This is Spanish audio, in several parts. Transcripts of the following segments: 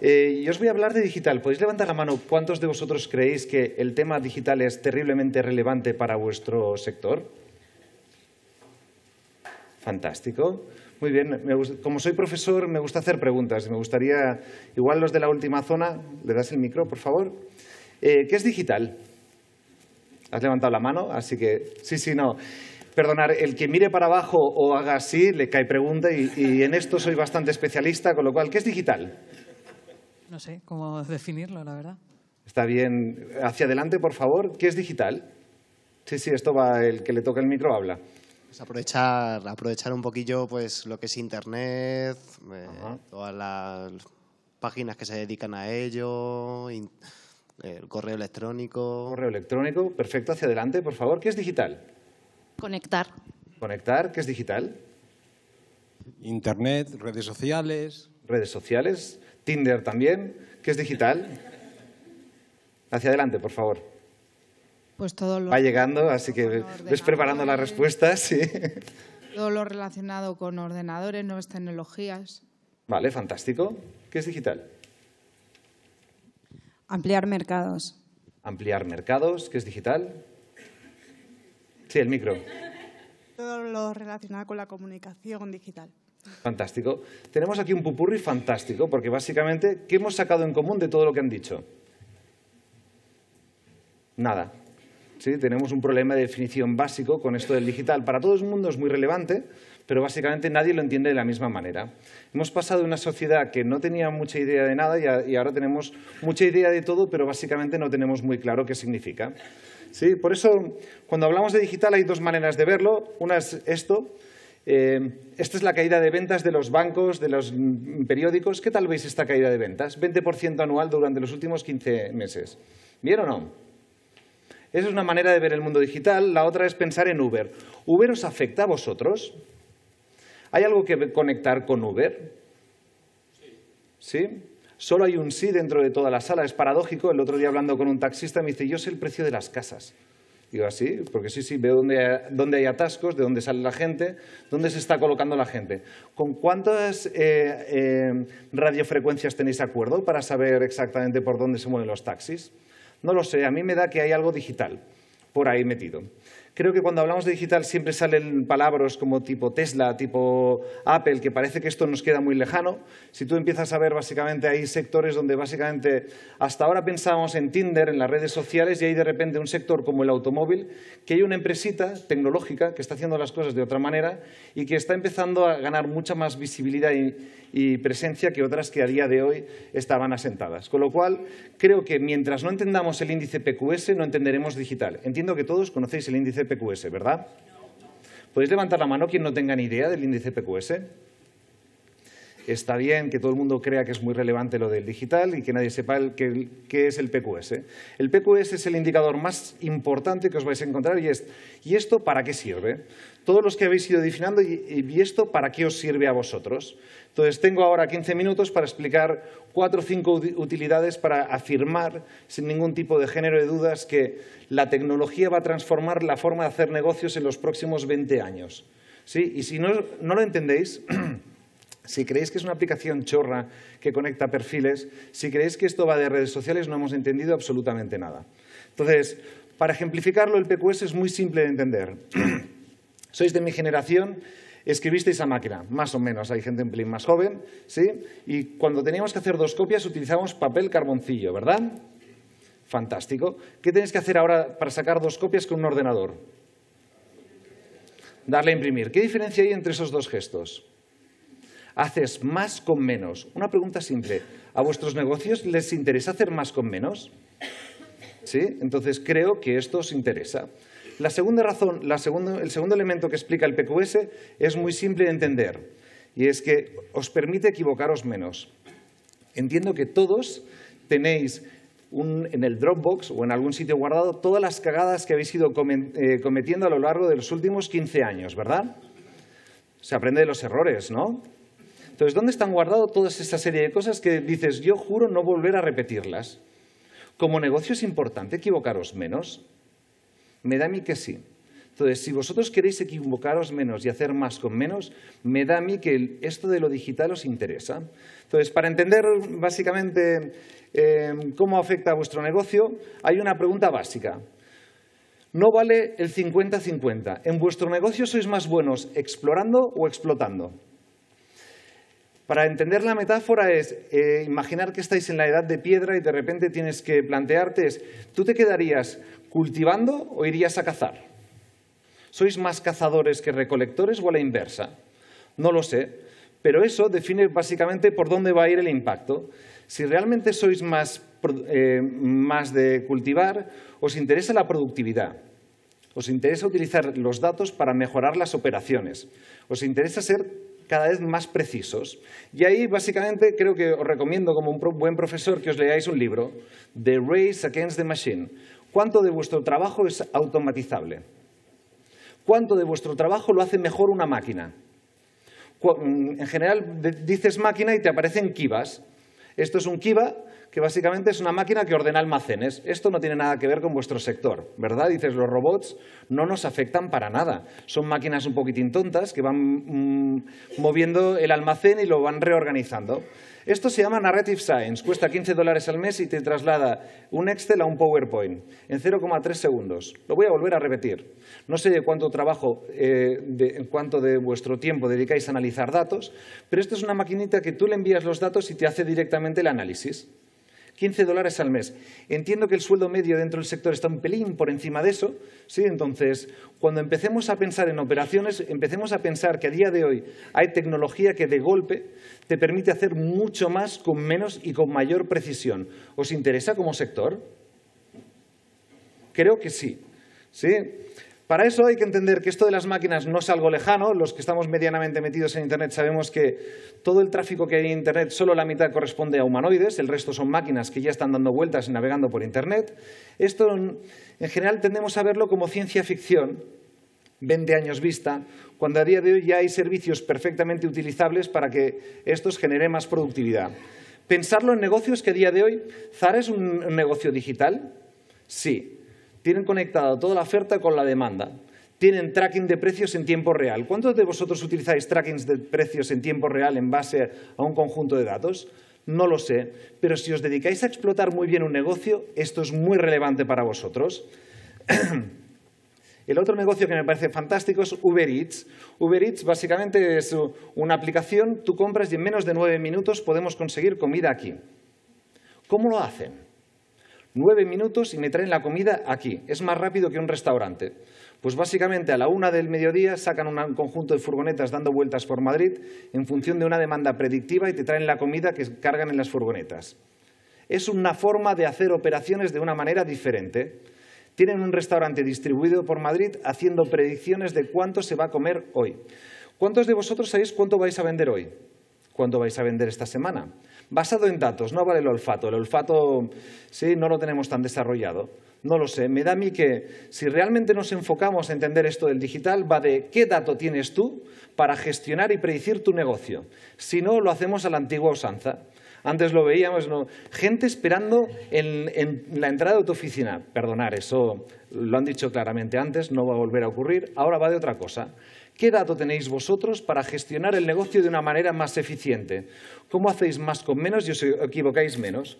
Y os voy a hablar de digital. ¿Podéis levantar la mano cuántos de vosotros creéis que el tema digital es terriblemente relevante para vuestro sector? Fantástico. Muy bien. Como soy profesor, me gusta hacer preguntas. Me gustaría, igual los de la última zona, ¿le das el micro, por favor? ¿Qué es digital? ¿Has levantado la mano? Así que sí, no. Perdonar, el que mire para abajo o haga así, le cae pregunta y en esto soy bastante especialista, con lo cual, ¿qué es digital? No sé cómo definirlo, la verdad. Está bien. Hacia adelante, por favor. ¿Qué es digital? Sí, esto va, el que le toca el micro habla. Pues aprovechar un poquillo pues lo que es Internet, todas las páginas que se dedican a ello, el correo electrónico. Correo electrónico, perfecto. Hacia adelante, por favor. ¿Qué es digital? Conectar. Conectar, ¿qué es digital? Internet, redes sociales. Redes sociales. Tinder también. ¿Qué es digital? Hacia adelante, por favor. Pues todo lo... Va llegando, así que ves preparando las respuestas. Sí. Todo lo relacionado con ordenadores, nuevas tecnologías. Vale, fantástico. ¿Qué es digital? Ampliar mercados. Ampliar mercados, ¿qué es digital? Sí, el micro. Todo lo relacionado con la comunicación digital. Fantástico. Tenemos aquí un pupurri fantástico, porque básicamente, ¿qué hemos sacado en común de todo lo que han dicho? Nada. ¿Sí? Tenemos un problema de definición básico con esto del digital. Para todo el mundo es muy relevante, pero básicamente nadie lo entiende de la misma manera. Hemos pasado de una sociedad que no tenía mucha idea de nada y ahora tenemos mucha idea de todo, pero básicamente no tenemos muy claro qué significa. ¿Sí? Por eso, cuando hablamos de digital hay dos maneras de verlo. Una es esto. Esta es la caída de ventas de los bancos, de los periódicos. ¿Qué tal veis esta caída de ventas? 20% anual durante los últimos 15 meses. ¿Bien o no? Esa es una manera de ver el mundo digital. La otra es pensar en Uber. ¿Uber os afecta a vosotros? ¿Hay algo que conectar con Uber? ¿Sí? Solo hay un sí dentro de toda la sala. Es paradójico. El otro día hablando con un taxista me dice, yo sé el precio de las casas. Digo, ¿así? Porque sí, veo dónde hay atascos, de dónde sale la gente, dónde se está colocando la gente. ¿Con cuántas radiofrecuencias tenéis acuerdo para saber exactamente por dónde se mueven los taxis? No lo sé, a mí me da que hay algo digital por ahí metido. Creo que cuando hablamos de digital siempre salen palabras como tipo Tesla, tipo Apple, que parece que esto nos queda muy lejano. Si tú empiezas a ver, básicamente hay sectores donde básicamente hasta ahora pensábamos en Tinder, en las redes sociales, y hay de repente un sector como el automóvil, que hay una empresita tecnológica que está haciendo las cosas de otra manera y que está empezando a ganar mucha más visibilidad y presencia que otras que a día de hoy estaban asentadas. Con lo cual, creo que mientras no entendamos el índice PQS, no entenderemos digital. Entiendo que todos conocéis el índice PQS, ¿verdad? ¿Podéis levantar la mano quien no tenga ni idea del índice PQS? Está bien que todo el mundo crea que es muy relevante lo del digital y que nadie sepa qué es el PQS. El PQS es el indicador más importante que os vais a encontrar ¿y esto para qué sirve? Todos los que habéis ido definiendo ¿y esto para qué os sirve a vosotros? Entonces, tengo ahora 15 minutos para explicar 4 o 5 utilidades para afirmar, sin ningún tipo de género de dudas, que la tecnología va a transformar la forma de hacer negocios en los próximos 20 años. ¿Sí? Y si no lo entendéis, si creéis que es una aplicación chorra que conecta perfiles, si creéis que esto va de redes sociales, no hemos entendido absolutamente nada. Entonces, para ejemplificarlo, el PQS es muy simple de entender. Sois de mi generación, escribisteis a máquina, más o menos, hay gente un pelín más joven, ¿sí? Y cuando teníamos que hacer 2 copias utilizábamos papel carboncillo, ¿verdad? Fantástico. ¿Qué tenéis que hacer ahora para sacar 2 copias con un ordenador? Darle a imprimir. ¿Qué diferencia hay entre esos 2 gestos? Haces más con menos. Una pregunta simple. ¿A vuestros negocios les interesa hacer más con menos? ¿Sí? Entonces creo que esto os interesa. La segunda razón, el segundo elemento que explica el PQS es muy simple de entender y es que os permite equivocaros menos. Entiendo que todos tenéis en el Dropbox o en algún sitio guardado todas las cagadas que habéis ido cometiendo a lo largo de los últimos 15 años, ¿verdad? Se aprende de los errores, ¿no? Entonces, ¿dónde están guardadas toda esa serie de cosas que dices, yo juro no volver a repetirlas? Como negocio es importante equivocaros menos. Me da a mí que sí. Entonces, si vosotros queréis equivocaros menos y hacer más con menos, me da a mí que esto de lo digital os interesa. Entonces, para entender básicamente cómo afecta a vuestro negocio, hay una pregunta básica. No vale el 50-50. ¿En vuestro negocio sois más buenos explorando o explotando? Para entender la metáfora es imaginar que estáis en la edad de piedra y de repente tienes que plantearte ¿tú te quedarías cultivando o irías a cazar? ¿Sois más cazadores que recolectores o a la inversa? No lo sé, pero eso define básicamente por dónde va a ir el impacto. Si realmente sois más de cultivar, os interesa la productividad, os interesa utilizar los datos para mejorar las operaciones, os interesa ser cada vez más precisos. Y ahí, básicamente, creo que os recomiendo como un buen profesor que os leáis un libro, The Race Against the Machine. ¿Cuánto de vuestro trabajo es automatizable? ¿Cuánto de vuestro trabajo lo hace mejor una máquina? En general, dices máquina y te aparecen kivas. Esto es un kiva, que básicamente es una máquina que ordena almacenes. Esto no tiene nada que ver con vuestro sector, ¿verdad? Dices, los robots no nos afectan para nada. Son máquinas un poquitín tontas que van moviendo el almacén y lo van reorganizando. Esto se llama Narrative Science. Cuesta $15 al mes y te traslada un Excel a un PowerPoint en 0,3 segundos. Lo voy a volver a repetir. No sé cuánto trabajo, cuánto de vuestro tiempo dedicáis a analizar datos, pero esto es una maquinita que tú le envías los datos y te hace directamente el análisis. $15 al mes. Entiendo que el sueldo medio dentro del sector está un pelín por encima de eso, ¿sí? Entonces, cuando empecemos a pensar en operaciones, empecemos a pensar que a día de hoy hay tecnología que de golpe te permite hacer mucho más con menos y con mayor precisión. ¿Os interesa como sector? Creo que sí. ¿Sí? Para eso hay que entender que esto de las máquinas no es algo lejano. Los que estamos medianamente metidos en Internet sabemos que todo el tráfico que hay en Internet, solo la mitad corresponde a humanoides, el resto son máquinas que ya están dando vueltas y navegando por Internet. Esto, en general, tendemos a verlo como ciencia ficción, 20 años vista, cuando a día de hoy ya hay servicios perfectamente utilizables para que estos generen más productividad. Pensarlo en negocios que a día de hoy, ¿Zara es un negocio digital? Sí. Tienen conectada toda la oferta con la demanda. Tienen tracking de precios en tiempo real. ¿Cuántos de vosotros utilizáis trackings de precios en tiempo real en base a un conjunto de datos? No lo sé, pero si os dedicáis a explotar muy bien un negocio, esto es muy relevante para vosotros. El otro negocio que me parece fantástico es Uber Eats. Uber Eats básicamente es una aplicación, tú compras y en menos de 9 minutos podemos conseguir comida aquí. ¿Cómo lo hacen? 9 minutos y me traen la comida aquí. Es más rápido que un restaurante. Pues básicamente a la 1 del mediodía sacan un conjunto de furgonetas dando vueltas por Madrid en función de una demanda predictiva y te traen la comida que cargan en las furgonetas. Es una forma de hacer operaciones de una manera diferente. Tienen un restaurante distribuido por Madrid haciendo predicciones de cuánto se va a comer hoy. ¿Cuántos de vosotros sabéis cuánto vais a vender hoy? ¿Cuánto vais a vender esta semana? Basado en datos, no vale el olfato. El olfato sí, no lo tenemos tan desarrollado. No lo sé. Me da a mí que si realmente nos enfocamos a entender esto del digital, va de qué dato tienes tú para gestionar y predecir tu negocio. Si no, lo hacemos a la antigua usanza. Antes lo veíamos, ¿no? Gente esperando en la entrada de tu oficina. Perdonar, eso lo han dicho claramente antes, no va a volver a ocurrir. Ahora va de otra cosa. ¿Qué dato tenéis vosotros para gestionar el negocio de una manera más eficiente? ¿Cómo hacéis más con menos y os equivocáis menos?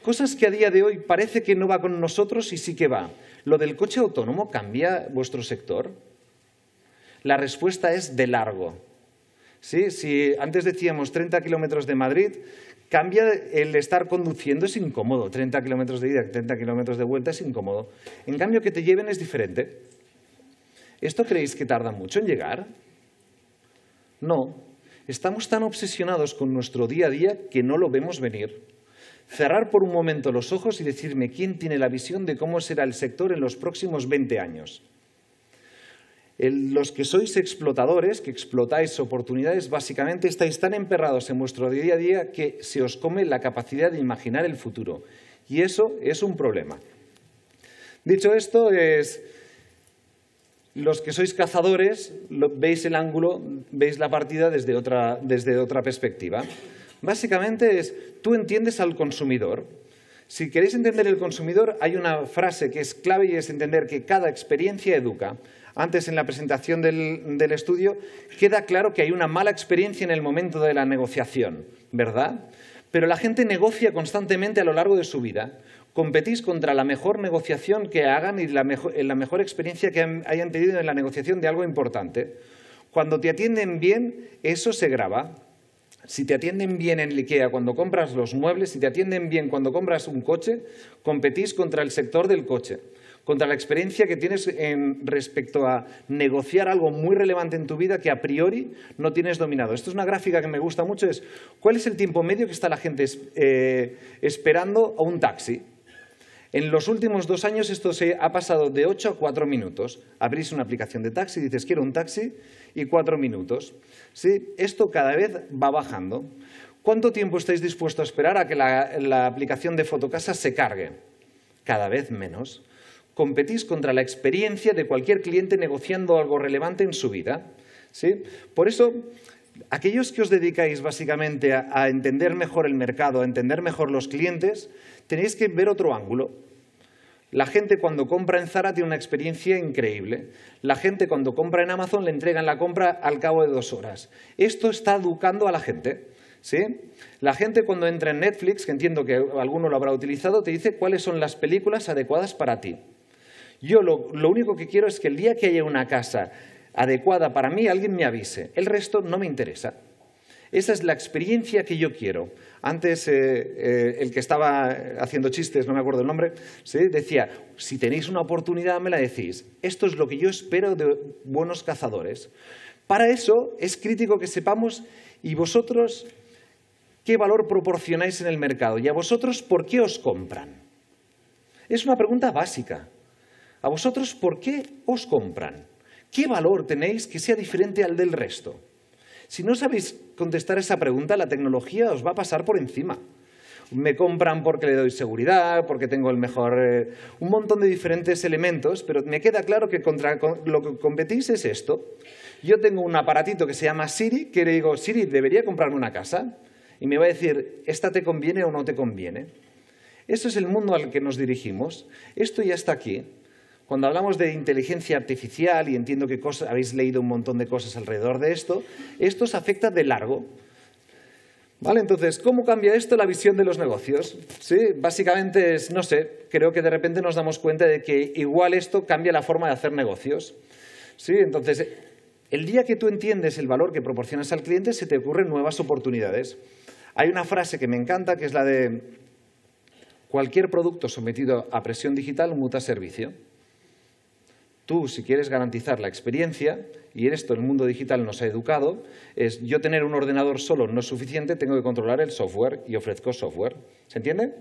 Cosas que a día de hoy parece que no va con nosotros y sí que va. ¿Lo del coche autónomo cambia vuestro sector? La respuesta es de largo. ¿Sí? Si antes decíamos 30 kilómetros de Madrid, cambia el estar conduciendo, es incómodo. 30 kilómetros de ida, 30 kilómetros de vuelta es incómodo. En cambio, que te lleven es diferente. ¿Esto creéis que tarda mucho en llegar? No. Estamos tan obsesionados con nuestro día a día que no lo vemos venir. Cerrar por un momento los ojos y decirme quién tiene la visión de cómo será el sector en los próximos 20 años. Los que sois explotadores, que explotáis oportunidades, básicamente estáis tan emperrados en vuestro día a día que se os come la capacidad de imaginar el futuro. Y eso es un problema. Dicho esto, los que sois cazadores veis el ángulo, veis la partida desde otra perspectiva. Básicamente tú entiendes al consumidor. Si queréis entender el consumidor, hay una frase que es clave y es entender que cada experiencia educa. Antes, en la presentación del estudio, queda claro que hay una mala experiencia en el momento de la negociación, ¿verdad? Pero la gente negocia constantemente a lo largo de su vida. Competís contra la mejor negociación que hagan y la mejor experiencia que hayan tenido en la negociación de algo importante. Cuando te atienden bien, eso se graba. Si te atienden bien en IKEA cuando compras los muebles, si te atienden bien cuando compras un coche, competís contra el sector del coche, contra la experiencia que tienes respecto a negociar algo muy relevante en tu vida que a priori no tienes dominado. Esto es una gráfica que me gusta mucho, es ¿cuál es el tiempo medio que está la gente esperando a un taxi? En los últimos 2 años esto se ha pasado de 8 a 4 minutos. Abrís una aplicación de taxi, dices quiero un taxi y 4 minutos. ¿Sí? Esto cada vez va bajando. ¿Cuánto tiempo estáis dispuestos a esperar a que la aplicación de Fotocasa se cargue? Cada vez menos. Competís contra la experiencia de cualquier cliente negociando algo relevante en su vida. ¿Sí? Por eso, aquellos que os dedicáis básicamente a entender mejor el mercado, a entender mejor los clientes, tenéis que ver otro ángulo. La gente cuando compra en Zara tiene una experiencia increíble. La gente cuando compra en Amazon le entregan la compra al cabo de 2 horas. Esto está educando a la gente. ¿Sí? La gente cuando entra en Netflix, que entiendo que alguno lo habrá utilizado, te dice cuáles son las películas adecuadas para ti. Yo lo único que quiero es que el día que haya una casa adecuada para mí, alguien me avise. El resto no me interesa. Esa es la experiencia que yo quiero. Antes, el que estaba haciendo chistes, no me acuerdo el nombre, ¿sí? Decía, si tenéis una oportunidad me la decís. Esto es lo que yo espero de buenos cazadores. Para eso es crítico que sepamos, y vosotros, qué valor proporcionáis en el mercado. Y a vosotros, ¿por qué os compran? Es una pregunta básica. ¿A vosotros por qué os compran? ¿Qué valor tenéis que sea diferente al del resto? Si no sabéis contestar esa pregunta, la tecnología os va a pasar por encima. Me compran porque le doy seguridad, porque tengo el mejor... un montón de diferentes elementos, pero me queda claro que contra lo que competís es esto. Yo tengo un aparatito que se llama Siri, que le digo, Siri, ¿debería comprarme una casa? Y me va a decir, ¿esta te conviene o no te conviene? Eso es el mundo al que nos dirigimos. Esto ya está aquí. Cuando hablamos de inteligencia artificial, y entiendo que habéis leído un montón de cosas alrededor de esto, esto os afecta de largo. ¿Vale? Entonces, ¿cómo cambia esto la visión de los negocios? ¿Sí? Básicamente es, no sé, creo que de repente nos damos cuenta de que igual esto cambia la forma de hacer negocios. ¿Sí? Entonces, el día que tú entiendes el valor que proporcionas al cliente, se te ocurren nuevas oportunidades. Hay una frase que me encanta, que es la de cualquier producto sometido a presión digital muta a servicio. Tú, si quieres garantizar la experiencia, y en esto el mundo digital nos ha educado, es yo tener un ordenador solo no es suficiente, tengo que controlar el software y ofrezco software. ¿Se entiende?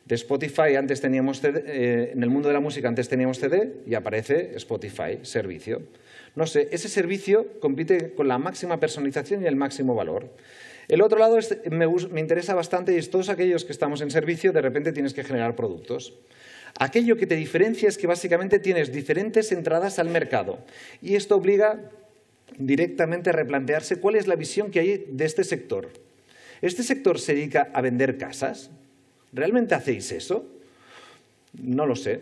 De Spotify antes teníamos CD, en el mundo de la música antes teníamos CD y aparece Spotify, servicio. No sé, ese servicio compite con la máxima personalización y el máximo valor. El otro lado me interesa bastante y es todos aquellos que estamos en servicio, de repente tienes que generar productos. Aquello que te diferencia es que básicamente tienes diferentes entradas al mercado y esto obliga directamente a replantearse cuál es la visión que hay de este sector. ¿Este sector se dedica a vender casas? ¿Realmente hacéis eso? No lo sé.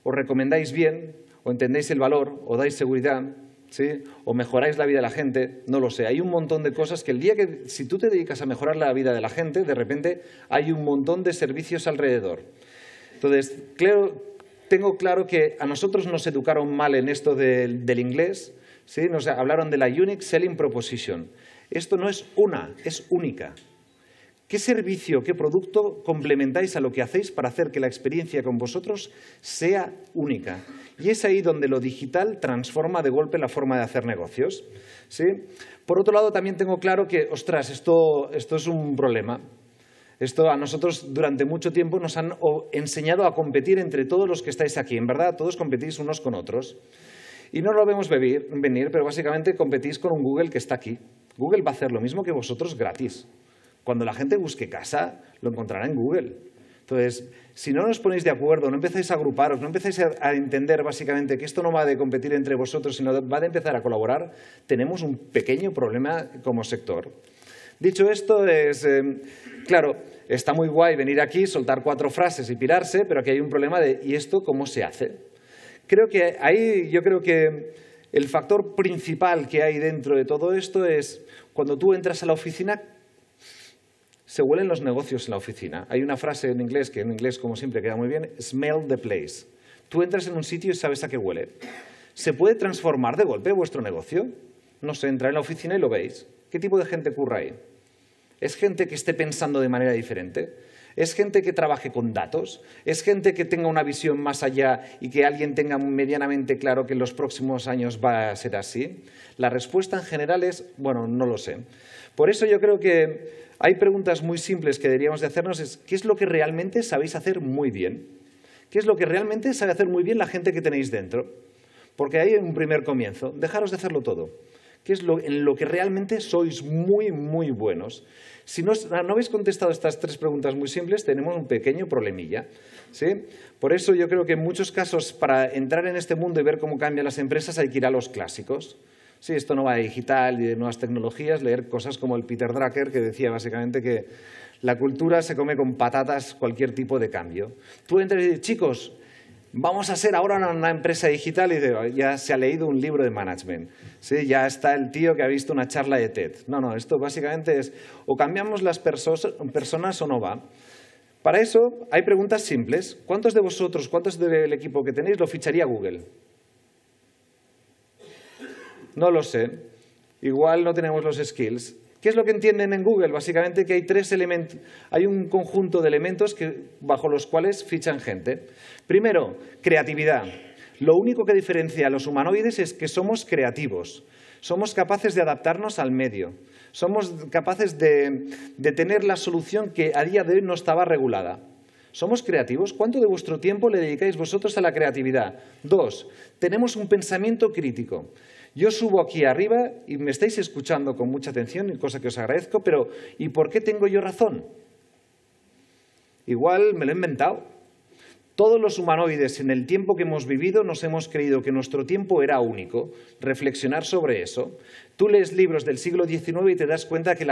¿Os recomendáis bien? ¿O entendéis el valor? ¿O dais seguridad? ¿Sí? ¿O mejoráis la vida de la gente? No lo sé. Hay un montón de cosas que el día que, si tú te dedicas a mejorar la vida de la gente, de repente hay un montón de servicios alrededor. Entonces, tengo claro que a nosotros nos educaron mal en esto del inglés, ¿sí? Nos hablaron de la Unique Selling Proposition. Esto no es una, es única. ¿Qué servicio, qué producto complementáis a lo que hacéis para hacer que la experiencia con vosotros sea única? Y es ahí donde lo digital transforma de golpe la forma de hacer negocios, ¿sí? Por otro lado, también tengo claro que, ostras, esto es un problema. Esto a nosotros durante mucho tiempo nos han enseñado a competir entre todos los que estáis aquí. En verdad, todos competís unos con otros. Y no lo vemos venir, pero básicamente competís con un Google que está aquí. Google va a hacer lo mismo que vosotros gratis. Cuando la gente busque casa, lo encontrará en Google. Entonces, si no os ponéis de acuerdo, no empezáis a agruparos, no empezáis a entender básicamente que esto no va de competir entre vosotros, sino va de empezar a colaborar, tenemos un pequeño problema como sector. Dicho esto, claro, está muy guay venir aquí, soltar 4 frases y pirarse, pero aquí hay un problema de ¿y esto cómo se hace? Yo creo que el factor principal que hay dentro de todo esto es cuando tú entras a la oficina, se huelen los negocios en la oficina. Hay una frase en inglés, que en inglés como siempre queda muy bien, smell the place. Tú entras en un sitio y sabes a qué huele. ¿Se puede transformar de golpe vuestro negocio? No sé, entrar en la oficina y lo veis. ¿Qué tipo de gente curra ahí? ¿Es gente que esté pensando de manera diferente? ¿Es gente que trabaje con datos? ¿Es gente que tenga una visión más allá y que alguien tenga medianamente claro que en los próximos años va a ser así? La respuesta en general es, bueno, no lo sé. Por eso yo creo que hay preguntas muy simples que deberíamos de hacernos. ¿Qué es lo que realmente sabéis hacer muy bien? ¿Qué es lo que realmente sabe hacer muy bien la gente que tenéis dentro? Porque ahí hay un primer comienzo. Dejaros de hacerlo todo. ¿Qué es en lo que realmente sois muy, muy buenos? Si no habéis contestado estas 3 preguntas muy simples, tenemos un pequeño problemilla, ¿sí? Por eso yo creo que en muchos casos, para entrar en este mundo y ver cómo cambian las empresas, hay que ir a los clásicos. Sí, esto no va de digital y de nuevas tecnologías, leer cosas como el Peter Drucker, que decía básicamente que la cultura se come con patatas cualquier tipo de cambio. Tú entras y dices, chicos, vamos a ser ahora una empresa digital, y ya se ha leído un libro de management. ¿Sí? Ya está el tío que ha visto una charla de TED. No, esto básicamente es o cambiamos las personas o no va. Para eso hay preguntas simples. ¿Cuántos de vosotros, cuántos del equipo que tenéis lo ficharía Google? No lo sé. Igual no tenemos los skills. ¿Qué es lo que entienden en Google? Básicamente que hay 3 elementos, hay un conjunto de elementos bajo los cuales fichan gente. Primero, creatividad. Lo único que diferencia a los humanoides es que somos creativos. Somos capaces de adaptarnos al medio. Somos capaces de tener la solución que a día de hoy no estaba regulada. ¿Somos creativos? ¿Cuánto de vuestro tiempo le dedicáis vosotros a la creatividad? 2, tenemos un pensamiento crítico. Yo subo aquí arriba y me estáis escuchando con mucha atención, cosa que os agradezco, pero ¿y por qué tengo yo razón? Igual me lo he inventado. Todos los humanoides en el tiempo que hemos vivido nos hemos creído que nuestro tiempo era único. Reflexionar sobre eso. Tú lees libros del siglo XIX y te das cuenta que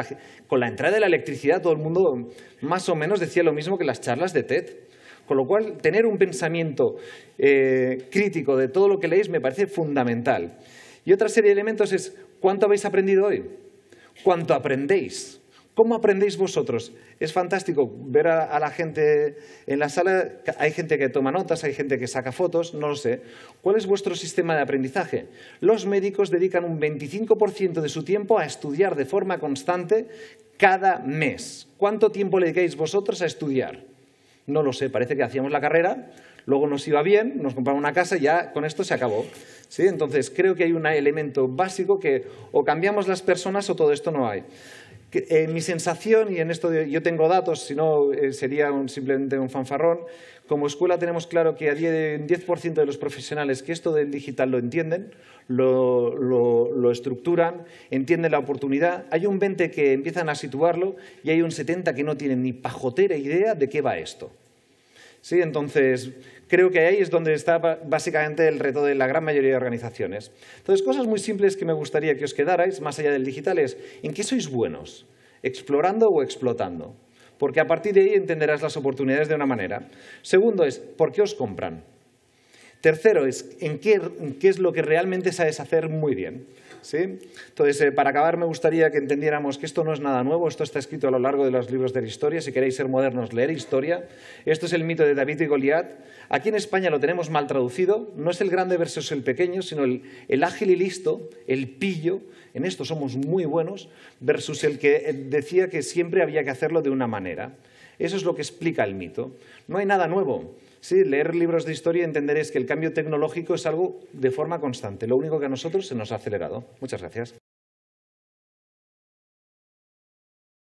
con la entrada de la electricidad todo el mundo más o menos decía lo mismo que las charlas de TED. Con lo cual, tener un pensamiento crítico de todo lo que leéis me parece fundamental. Y otra serie de elementos es, ¿cuánto habéis aprendido hoy? ¿Cuánto aprendéis? ¿Cómo aprendéis vosotros? Es fantástico ver a la gente en la sala. Hay gente que toma notas, hay gente que saca fotos, no lo sé. ¿Cuál es vuestro sistema de aprendizaje? Los médicos dedican un 25% de su tiempo a estudiar de forma constante cada mes. ¿Cuánto tiempo le dedicáis vosotros a estudiar? No lo sé, parece que hacíamos la carrera, luego nos iba bien, nos compramos una casa y ya con esto se acabó. ¿Sí? Entonces, creo que hay un elemento básico que o cambiamos las personas o todo esto no hay. Mi sensación, y en esto yo tengo datos, si no sería simplemente un fanfarrón, como escuela tenemos claro que un 10% de los profesionales que esto del digital lo entienden, lo estructuran, entienden la oportunidad. Hay un 20% que empiezan a situarlo y hay un 70% que no tienen ni pajotera idea de qué va esto. ¿Sí? Entonces, creo que ahí es donde está básicamente el reto de la gran mayoría de organizaciones. Entonces, cosas muy simples que me gustaría que os quedarais, más allá del digital, es ¿en qué sois buenos? ¿Explorando o explotando? Porque a partir de ahí entenderás las oportunidades de una manera. Segundo es, ¿por qué os compran? Tercero es, ¿en qué es lo que realmente sabes hacer muy bien? ¿Sí? Entonces, para acabar, me gustaría que entendiéramos que esto no es nada nuevo, esto está escrito a lo largo de los libros de la historia. Si queréis ser modernos, leer historia. Esto es el mito de David y Goliat. Aquí en España lo tenemos mal traducido. No es el grande versus el pequeño, sino el ágil y listo, el pillo. En esto somos muy buenos, versus el que decía que siempre había que hacerlo de una manera. Eso es lo que explica el mito. No hay nada nuevo. Sí, leer libros de historia y entenderéis que el cambio tecnológico es algo de forma constante. Lo único que a nosotros se nos ha acelerado. Muchas gracias.